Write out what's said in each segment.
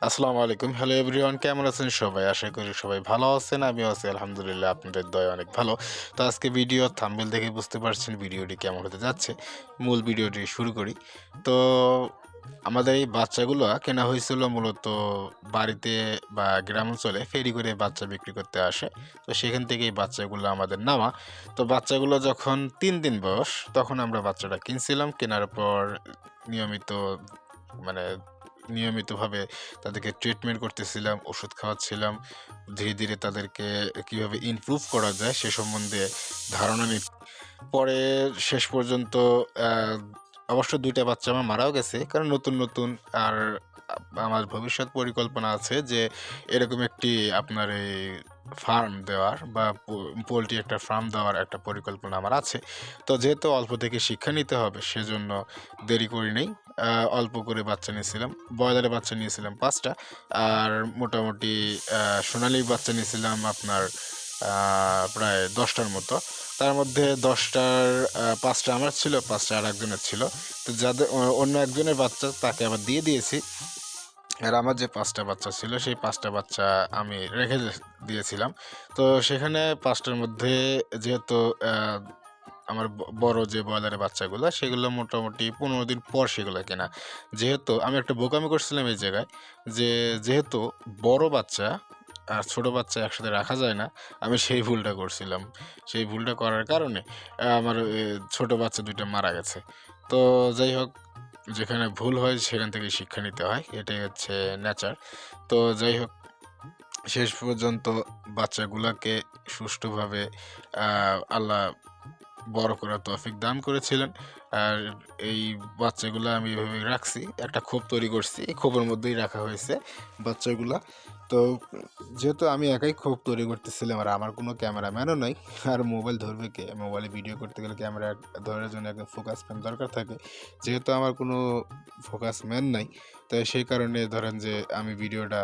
আসসালামু আলাইকুম। Hello everyone, কেমন আছেন সবাই? আশা করি সবাই ভালো আছেন। আমিও আছি আলহামদুলিল্লাহ, আপনাদের দয়ায় অনেক ভালো। তো আজকে ভিডিও থাম্বনেল দেখে বুঝতে পারছেন ভিডিওটি কেমন হতে যাচ্ছে। মূল ভিডিওটি শুরু করি। তো আমাদের এই বাচ্চাগুলো কেনা হয়েছিল মূলত বাড়িতে বা গ্রাম অঞ্চলে ফেরি করে বাচ্চা বিক্রি করতে আসে। তো সেখান থেকেই বাচ্চাগুলো আমাদের নেওয়া। তো বাচ্চাগুলো যখন ৩ দিন বয়স তখন আমরা বাচ্চাটা কিনছিলাম। কেনার পর নিয়মিত মানে নিয়মিতভাবে তাদেরকে ট্রিটমেন্ট করতেছিলাম, ওষুধ খাওয়াচ্ছিলাম। ধীরে, ধীরে তাদেরকে কিভাবে ইমপ্রুভ করা যায় সে সম্বন্ধে ধারণা পরে শেষ পর্যন্ত আ অবশ্য ২ টা বাচ্চা আমার মারাও গেছে। কারণ নতুন, নতুন আর আমার ভবিষ্যৎ পরিকল্পনা আছে যে এরকম একটি আপনার এই ফার্ম দেওয়ার বা পোল্ট্রি একটা ফার্ম দেওয়ার একটা পরিকল্পনা আমার আছে। তো যেহেতু অল্প থেকে শিক্ষা নিতে হবে সেজন্য দেরি করি নাই। অল্প করে বাচ্চা নিয়েছিলাম। ব্রয়লারের বাচ্চা নিয়েছিলাম ৫ টা। আর মোটামুটি সোনালি বাচ্চা নিয়েছিলাম আপনার প্রায় ১০ টার মতো। তার মধ্যে ১০ টার ৫ টা আমার ছিল, ৫ টা আরেকজনের ছিল। তো যাদের অন্য একজনের বাচ্চা তাকে আবার দিয়ে দিয়েছি। আর আমার যে ৫ টা বাচ্চা ছিল সেই ৫ টা বাচ্চা আমি রেখে দিয়েছিলাম। তো সেখানে ৫ টার মধ্যে যেহেতু আ আমার বড় যে ব্রয়লারের বাচ্চাগুলা সেগুলো মোটামুটি ১৫ দিন পর সেগুলো কেনা। যেহেতু আমি একটা বোকামি করছিলাম এই জায়গায় যে, যেহেতু বড় বাচ্চা আর ছোট বাচ্চা একসাথে রাখা যায় না, আমি সেই ভুলটা করছিলাম। সেই ভুলটা করার কারণে আমার ছোট বাচ্চা ২ টা মারা গেছে। তো যাই হোক, যেখানে ভুল হয় সেখান থেকে শিক্ষা নিতে হয়। এটাই হচ্ছে নেচার। তো যাই হোক, শেষ পর্যন্ত বাচ্চাগুলাকে সুষ্ঠুভাবে আ আল্লাহ বড় করার তৌফিক দান করেছিলেন। আর এই বাচ্চাগুলা আমি এভাবে রাখছি। একটা খোপ তৈরি করছি। এই খোপের মধ্যেই রাখা হয়েছে বাচ্চাগুলা। তো যেহেতু আমি একাই খোপ তৈরি করতেছিলাম আর আমার কোনো ক্যামেরাম্যানও নাই। আর মোবাইল ধরবে কে? মোবাইলে ভিডিও করতে গেলে ক্যামেরা ধরার জন্য একজন ফোকাস ম্যান দরকার থাকে। যেহেতু আমার কোনো ফোকাস ম্যান নাই, তাই সেই কারণে ধরেন যে আমি ভিডিওটা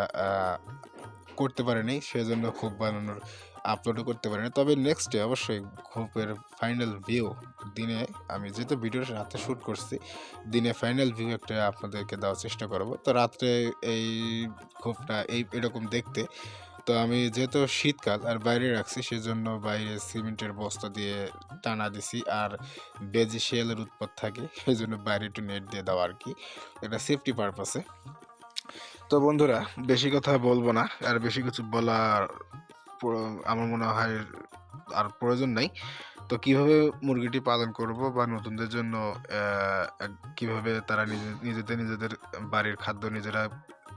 করতে পারিনি। সেজন্য খোপ বানানোর আপলোডও করতে পারিনি। তবে নেক্সট ডে অবশ্যই খোপের ফাইনাল ভিউ দিনে, আমি যেহেতু ভিডিওটা রাতে শ্যুট করছি, দিনে ফাইনাল ভিউ একটা আপনাদেরকে দেওয়ার চেষ্টা করব। তো রাত্রে এই খোপটা এরকম দেখতে। তো আমি যেহেতু শীতকাল আর বাইরে রাখছি সেজন্য বাইরে সিমেন্টের বস্তা দিয়ে টানা দিছি। আর বেজি শিয়ালের উৎপাত থাকে সেজন্য বাইরে একটু নেট দিয়ে দেওয়া আরকি। এটা সেফটি পারপাসে। তো বন্ধুরা, বেশি কথা বলবো না। আর বেশি কিছু বলার আমার মনে হয় আর প্রয়োজন নাই। তো কিভাবে মুরগিটি পালন করব বা নতুনদের জন্য কিভাবে তারা নিজেদের বাড়ির খাদ্য নিজেরা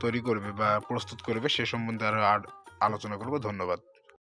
তৈরি করবে বা প্রস্তুত করবে সে সম্বন্ধে আরো আলোচনা করব। ধন্যবাদ।